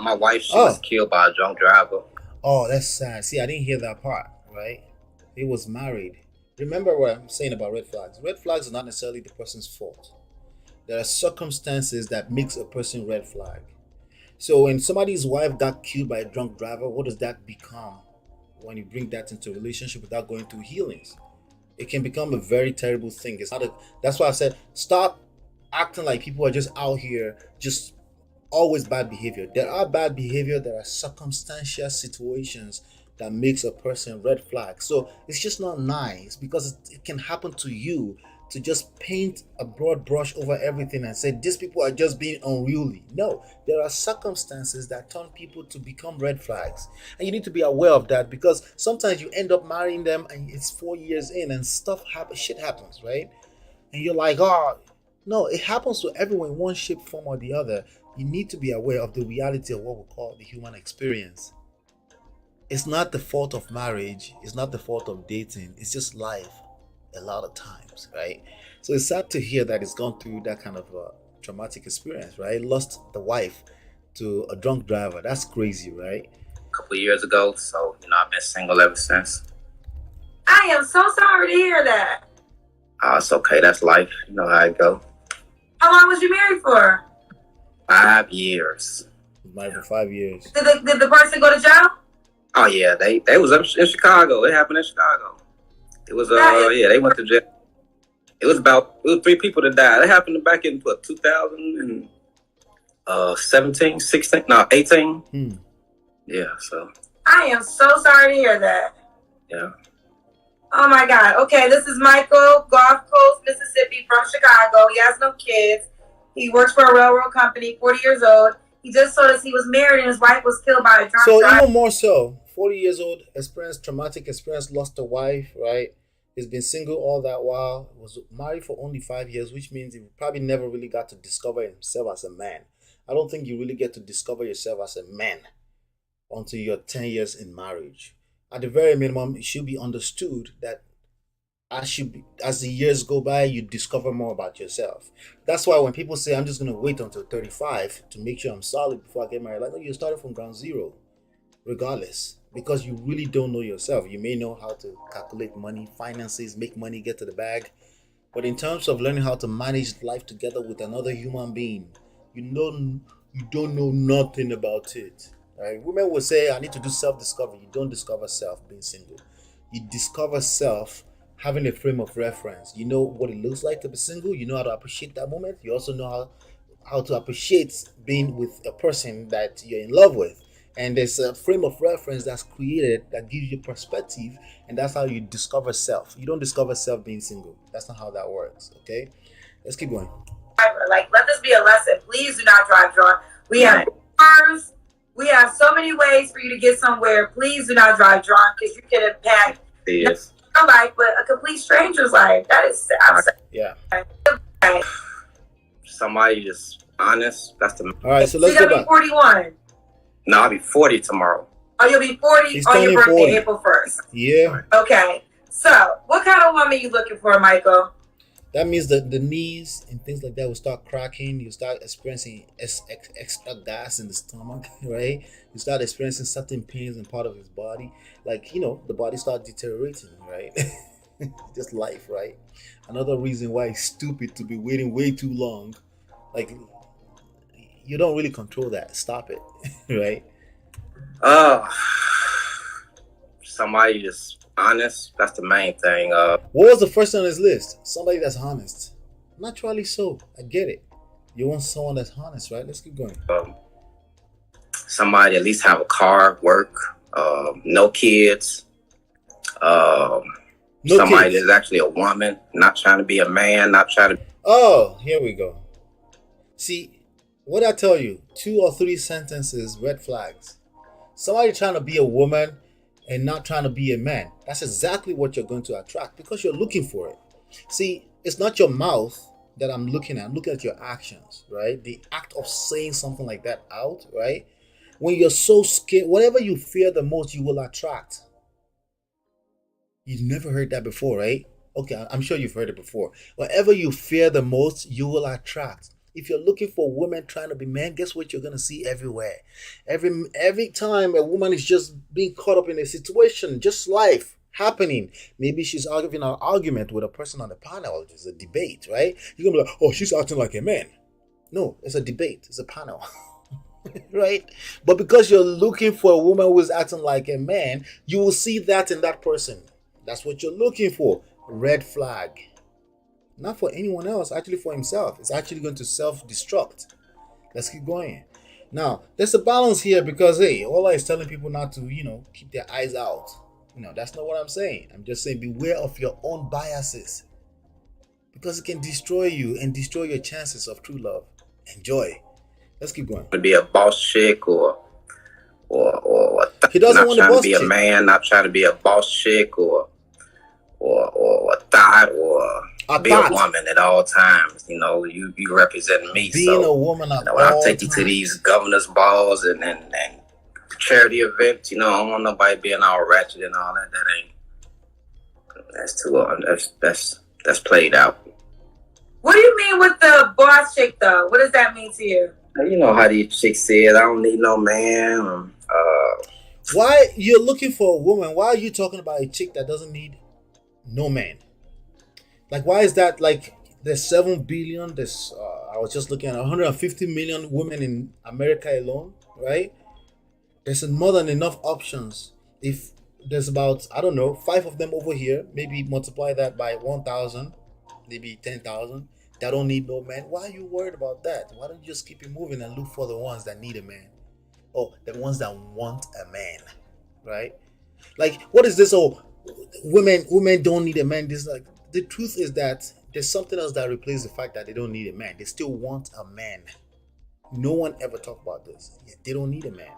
My wife, she was killed by a drunk driver. Oh, that's sad. See, I didn't hear that part, right? He was married. Remember what I'm saying about red flags. Red flags are not necessarily the person's fault. There are circumstances that makes a person red flag. So when somebody's wife got killed by a drunk driver, what does that become when you bring that into a relationship without going through healings? It can become a very terrible thing. It's not a, that's why I said stop acting like people are just out here just always bad behavior. There are bad behavior, there are circumstantial situations that makes a person red flag. So it's just not nice because it can happen to you to just paint a broad brush over everything and say these people are just being unruly. No, there are circumstances that turn people to become red flags, and you need to be aware of that because sometimes you end up marrying them and it's 4 years in and shit happens, right? And you're like, oh no, it happens to everyone in one shape, form or the other. You need to be aware of the reality of what we call the human experience. It's not the fault of marriage, it's not the fault of dating, it's just life a lot of times, right? So it's sad to hear that it's gone through that kind of traumatic experience, right? Lost the wife to a drunk driver. That's crazy, right? A couple of years ago, so I've been single ever since. I am so sorry to hear that. It's okay, that's life. You know how it go. How long was you married for? 5 years. Married for 5 years. Did the person go to jail? Oh yeah, they was up in Chicago. It happened in Chicago. It was they went to jail. It was 3 people that died. It happened back in 2017, 16, no 18. Yeah, so I am so sorry to hear that. Yeah. Oh my God. Okay, this is Michael, Gulf Coast, Mississippi, from Chicago. He has no kids. He works for a railroad company, 40 years old. He just told us he was married and his wife was killed by a drunk driver. So even more so, 40 years old, experienced traumatic experience, lost a wife, right? He's been single all that while, was married for only 5 years, which means he probably never really got to discover himself as a man. I don't think you really get to discover yourself as a man until you're 10 years in marriage. At the very minimum, it should be understood that as the years go by, you discover more about yourself. That's why when people say, I'm just going to wait until 35 to make sure I'm solid before I get married, like, no, you're starting from ground zero, regardless, because you really don't know yourself. You may know how to calculate money, finances, make money, get to the bag. But in terms of learning how to manage life together with another human being, you don't know nothing about it. Right? Women will say, I need to do self-discovery. You don't discover self being single. You discover self having a frame of reference. You know what it looks like to be single. You know how to appreciate that moment. You also know how to appreciate being with a person that you're in love with. And there's a frame of reference that's created that gives you perspective, and that's how you discover self. You don't discover self being single. That's not how that works, okay? Let's keep going. Like, let this be a lesson. Please do not drive drunk. We have cars. We have so many ways for you to get somewhere. Please do not drive drunk because you can impact your life, but a complete stranger's life. That is sad. Yeah. Somebody just honest. That's the. All right, so let's go back. 41. No, I'll be 40 tomorrow. Oh, you'll be 40 He's on your birthday, 40. April 1st. Yeah. Okay. So, what kind of woman are you looking for, Michael? That means that the knees and things like that will start cracking. You start experiencing extra gas in the stomach, right? You start experiencing certain pains in part of his body. Like, the body start deteriorating, right? Just life, right? Another reason why it's stupid to be waiting way too long. Like, you don't really control that. Stop it, right? Uh, somebody just honest. That's the main thing. What was the first on his list? Somebody that's honest. Naturally so. I get it. You want someone that's honest, right? Let's keep going. Somebody at least have a car, work, no kids. No Somebody kids. that's actually a woman, not trying to be a man, not trying to. Oh, here we go. See, what I tell you, 2 or 3 sentences, red flags. Somebody trying to be a woman and not trying to be a man. That's exactly what you're going to attract because you're looking for it. See, it's not your mouth that I'm looking at. I'm looking at your actions, right? The act of saying something like that out, right? When you're so scared, whatever you fear the most, you will attract. You've never heard that before, right? Okay, I'm sure you've heard it before. Whatever you fear the most, you will attract. If you're looking for women trying to be men, guess what you're gonna see everywhere? Every time a woman is just being caught up in a situation, just life happening. Maybe she's having an argument with a person on the panel. It's a debate, right? You're gonna be like, oh, she's acting like a man. No, it's a debate. It's a panel. Right? But because you're looking for a woman who is acting like a man, you will see that in that person. That's what you're looking for. Red flag. Not for anyone else, actually for himself. It's actually going to self-destruct. Let's keep going. Now, there's a balance here because, hey, Allah is telling people not to, keep their eyes out. That's not what I'm saying. I'm just saying beware of your own biases because it can destroy you and destroy your chances of true love and joy. Let's keep going. To be a boss chick or he doesn't not want a trying boss to be chick. A man, not trying to be a boss chick or a thought or be a woman at all times. You representing me. Being a woman at all times. When I take you to these governors' balls and charity events, I don't want nobody being all ratchet and all that. That ain't. That's too. That's played out. What do you mean with the boss chick though? What does that mean to you? You know how these chicks said, I don't need no man. Why you're looking for a woman? Why are you talking about a chick that doesn't need no man? Like, why is that? Like, there's 7 billion. There's I was just looking at 150 million women in America alone, right? There's more than enough options. If there's about, I don't know, 5 of them over here, maybe multiply that by 1,000, maybe 10,000. That don't need no man. Why are you worried about that? Why don't you just keep it moving and look for the ones that need a man? Oh, the ones that want a man, right? Like, what is this? Oh, women don't need a man. This, like, the truth is that there's something else that replaces the fact that they don't need a man. They still want a man. No one ever talk about this. Yeah, they don't need a man.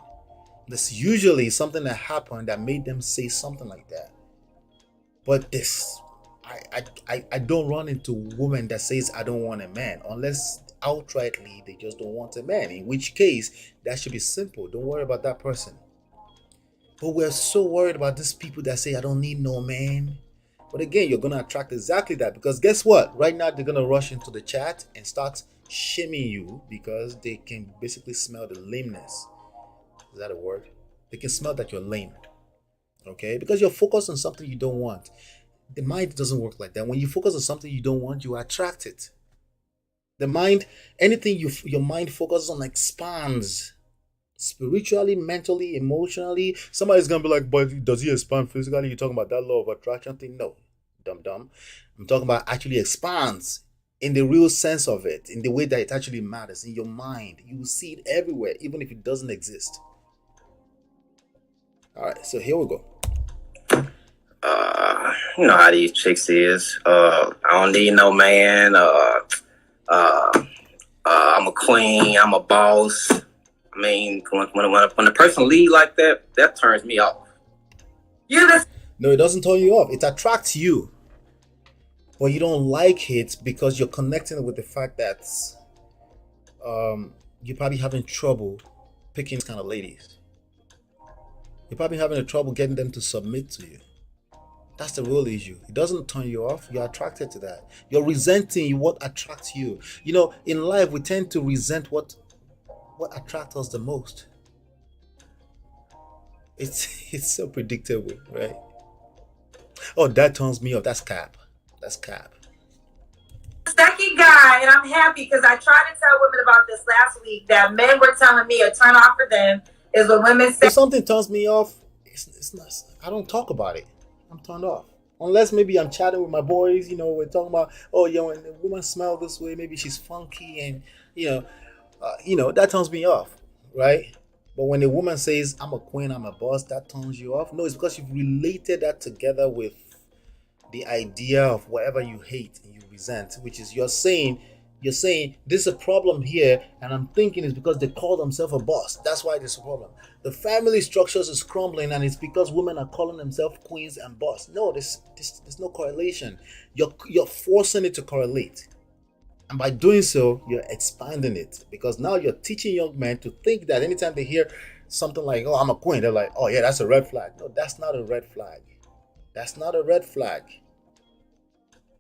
There's usually something that happened that made them say something like that. But this, I don't run into women that says I don't want a man unless outrightly they just don't want a man, in which case that should be simple. Don't worry about that person. But we're so worried about these people that say I don't need no man. But again, you're gonna attract exactly that, because guess what? Right now they're gonna rush into the chat and start shaming you because they can basically smell the lameness. Is that a word? They can smell that you're lame. Okay? Because you're focused on something you don't want. The mind doesn't work like that. When you focus on something you don't want, you attract it. The mind, anything your mind focuses on expands. Spiritually, mentally, emotionally. Somebody's gonna be like, but does he expand physically? You're talking about that law of attraction thing? No, dumb. I'm talking about actually expands in the real sense of it, in the way that it actually matters in your mind. You will see it everywhere, even if it doesn't exist. All right, so here we go. You know how these chicks is. I don't need no man. I'm a queen. I'm a boss. I mean, when a person lead like that, that turns me off. No, it doesn't turn you off. It attracts you. But you don't like it because you're connecting with the fact that you're probably having trouble picking these kind of ladies. You're probably having a trouble getting them to submit to you. That's the real issue. It doesn't turn you off. You're attracted to that. You're resenting what attracts you. You know, in life we tend to resent what attracts us the most. It's so predictable, right? Oh, that turns me off. That's cap. That's cap. Second guy, and I'm happy because I tried to tell women about this last week that men were telling me a turn off for them is when women say If something turns me off, it's not. I don't talk about it. I'm turned off. Unless maybe I'm chatting with my boys, you know, we're talking about, oh yeah, when the woman smells this way, maybe she's funky, and that turns me off, right? But when a woman says, I'm a queen, I'm a boss, that turns you off. No, it's because you've related that together with the idea of whatever you hate and you resent, which is you're saying there's a problem here, and I'm thinking it's because they call themselves a boss. That's why there's a problem. The family structures is crumbling, and it's because women are calling themselves queens and boss. No, there's no correlation. You're forcing it to correlate. And by doing so, you're expanding it, because now you're teaching young men to think that anytime they hear something like, oh, I'm a queen, they're like, oh yeah, that's a red flag. No, that's not a red flag. That's not a red flag.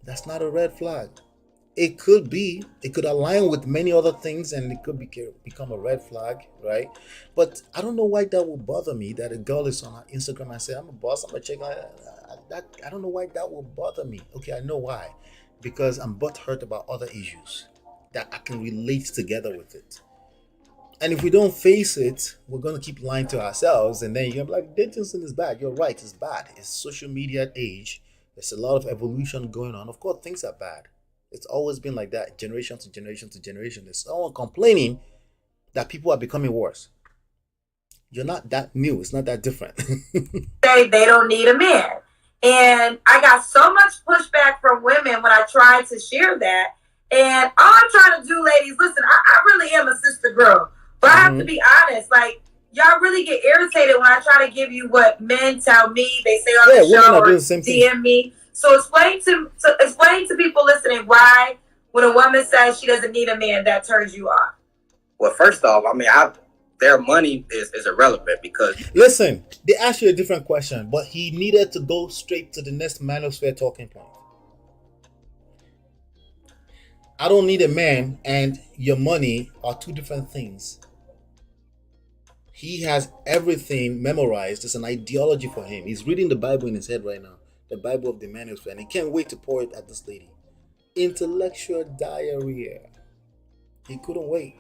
That's not a red flag. It could be, it could align with many other things, and it could become a red flag, right? But I don't know why that would bother me, that a girl is on her Instagram and say, I'm a boss, I'm a chick. I don't know why that will bother me. Okay, I know why. Because I'm butthurt about other issues that I can relate together with it. And if we don't face it, we're going to keep lying to ourselves. And then you're going to be like, dating is bad. You're right, it's bad. It's social media age. There's a lot of evolution going on. Of course, things are bad. It's always been like that, generation to generation to generation. There's someone complaining that people are becoming worse. You're not that new. It's not that different. they don't need a man. And I got so much pushback from women when I tried to share that. And all I'm trying to do, ladies, listen, I really am a sister girl. But I have to be honest, like, y'all really get irritated when I try to give you what men tell me, they say on the show, or DM me. So explain to people listening why, when a woman says she doesn't need a man, that turns you off. Well, first off, I mean, their money is irrelevant, because listen, they asked you a different question, but he needed to go straight to the next manosphere talking point. I don't need a man and your money are two different things. He has everything memorized. It's an ideology for him. He's reading the Bible in his head right now, the Bible of the manosphere, and he can't wait to pour it at this lady. Intellectual diarrhea. He couldn't wait.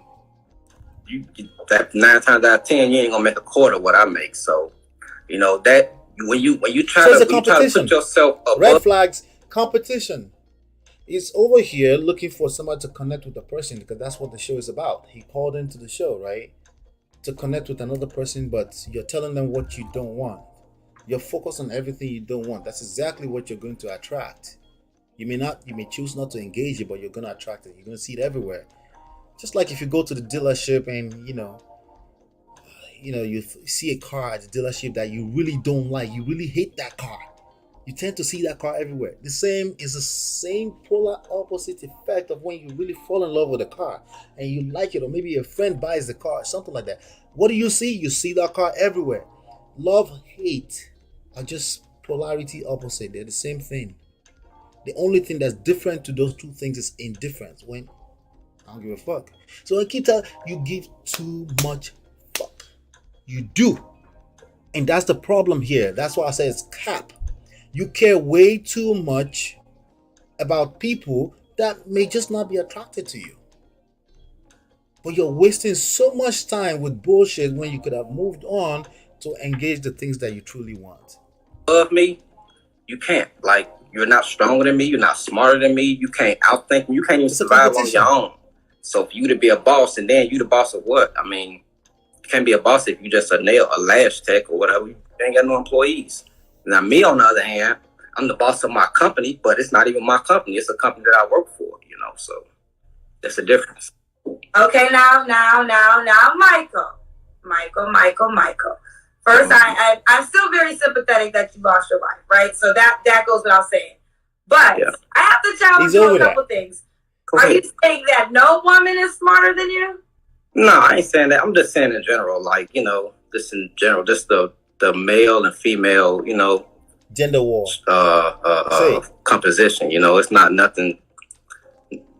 That 9 times out of 10, you ain't gonna make a quarter what I make. So, you know that when you try to put yourself above. Red flags, competition. He's over here looking for somebody to connect with the person, because that's what the show is about. He called into the show, right, to connect with another person, but you're telling them what you don't want. You're focused on everything you don't want. That's exactly what you're going to attract. You may choose not to engage it, but you're going to attract it. You're going to see it everywhere. Just like if you go to the dealership and you see a car at the dealership that you really don't like, you really hate that car, you tend to see that car everywhere. The same polar opposite effect of when you really fall in love with a car and you like it, or maybe a friend buys the car, something like that. What do you see? You see that car everywhere. Love, hate are just polarity opposite. They're the same thing. The only thing that's different to those two things is indifference. When I don't give a fuck. So I keep telling you, give too much fuck. You do. And that's the problem here. That's why I say it's cap. You care way too much about people that may just not be attracted to you. But you're wasting so much time with bullshit when you could have moved on to engage the things that you truly want. Above me, you can't. Like, you're not stronger than me. You're not smarter than me. You can't outthink me. You can't even survive on your own. So for you to be a boss, and then you the boss of what? I mean, you can't be a boss if you just a lash tech or whatever. You ain't got no employees. Now me, on the other hand, I'm the boss of my company, but it's not even my company. It's a company that I work for, so that's the difference. Okay, now, Michael. First, I'm still very sympathetic that you lost your wife, right? So that goes without saying. But yeah. I have to challenge you on a couple things. Are you saying that no woman is smarter than you? No, I ain't saying that. I'm just saying in general, like, just in general, just the male and female, Gender war. Composition. You know, it's not nothing.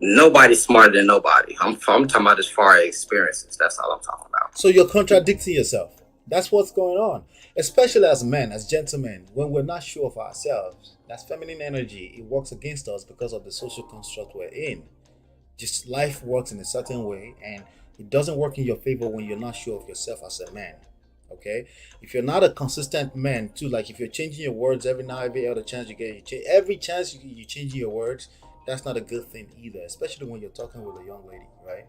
Nobody's smarter than nobody. I'm talking about as far as experiences. That's all I'm talking about. So you're contradicting yourself. That's what's going on. Especially as men, as gentlemen, when we're not sure of ourselves, that's feminine energy. It works against us because of the social construct we're in. Just life works in a certain way, and it doesn't work in your favor when you're not sure of yourself as a man. Okay, if you're not a consistent man too, like if you're changing your words every now every other chance you get, every chance you changing your words, that's not a good thing either, especially when you're talking with a young lady, right?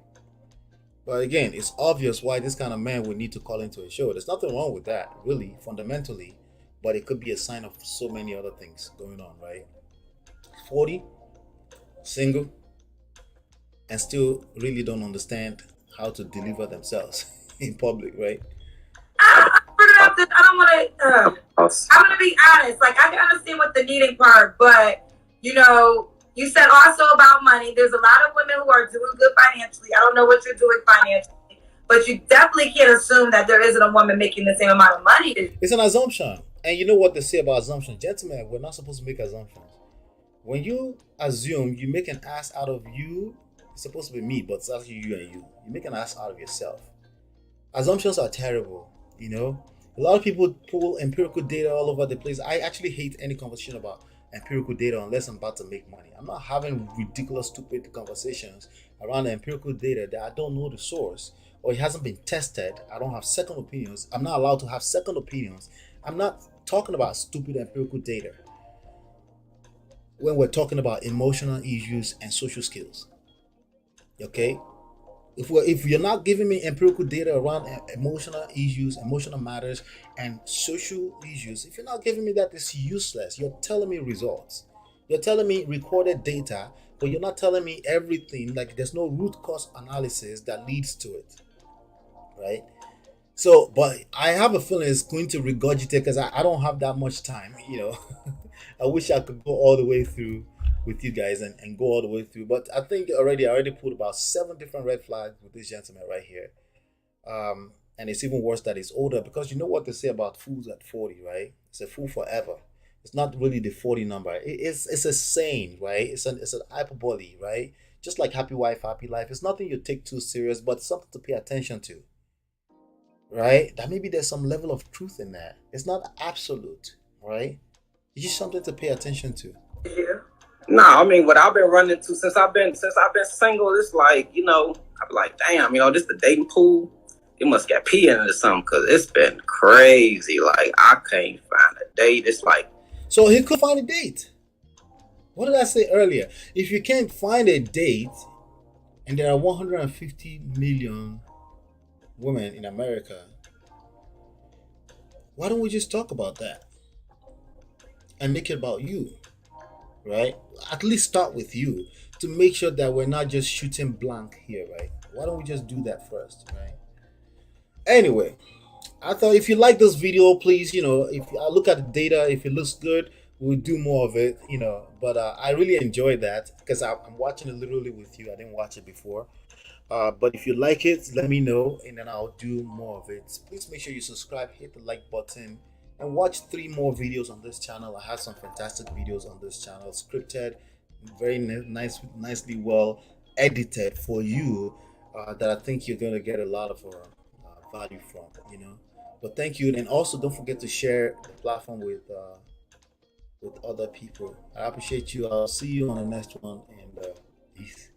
But again, it's obvious why this kind of man would need to call into a show. There's nothing wrong with that, really, fundamentally, but it could be a sign of so many other things going on, right? 40, single, and still really don't understand how to deliver themselves in public, right? I don't want to. I'm gonna be honest. Like, I can understand what the needing part, but you know, you said also about money. There's a lot of women who are doing good financially. I don't know what you're doing financially, but you definitely can't assume that there isn't a woman making the same amount of money. It's an assumption, and you know what they say about assumptions, gentlemen. We're not supposed to make assumptions. When you assume, you make an ass out of you. It's supposed to be me, but it's actually you and you. You make an ass out of yourself. Assumptions are terrible. You know, a lot of people pull empirical data all over the place. I actually hate any conversation about empirical data unless I'm about to make money. I'm not having ridiculous, stupid conversations around empirical data that I don't know the source or it hasn't been tested. I don't have second opinions. I'm not allowed to have second opinions. I'm not talking about stupid empirical data when we're talking about emotional issues and social skills. Okay? If you're not giving me empirical data around emotional issues, emotional matters, and social issues, if you're not giving me that, it's useless. You're telling me results. You're telling me recorded data, but you're not telling me everything. Like, there's no root cause analysis that leads to it, right? So, but I have a feeling it's going to regurgitate because I don't have that much time, you know. I wish I could go all the way through with you guys and go all the way through, but I think I already put about 7 different red flags with this gentleman right here. And it's even worse that he's older, because you know what they say about fools at 40, right? It's a fool forever. It's not really the 40 number. It's a saying, right? It's an hyperbole, right? Just like happy wife, happy life. It's nothing you take too serious, but something to pay attention to, right? That maybe there's some level of truth in that. It's not absolute, right? It's just something to pay attention to. Yeah. No, I mean, what I've been running to since I've been single, it's like, you know, I'm like, damn, you know, this the dating pool. It must get pee into something, because it's been crazy. Like, I can't find a date. It's like, so he could find a date. What did I say earlier? If you can't find a date, and there are 150 million women in America, why don't we just talk about that and make it about you? Right? At least start with you to make sure that we're not just shooting blank here, right? Why don't we just do that first, right? Anyway, I thought if you like this video, please, you know, if I look at the data, if it looks good, we'll do more of it, you know. But I really enjoyed that because I'm watching it literally with you. I didn't watch it before. But if you like it, let me know, and then I'll do more of it. Please make sure you subscribe, hit the like button, and watch 3 more videos on this channel. I have some fantastic videos on this channel, scripted, very nicely well edited for you, that I think you're going to get a lot of value from, you know. But thank you, and also don't forget to share the platform with other people. I appreciate you. I'll see you on the next one, and peace.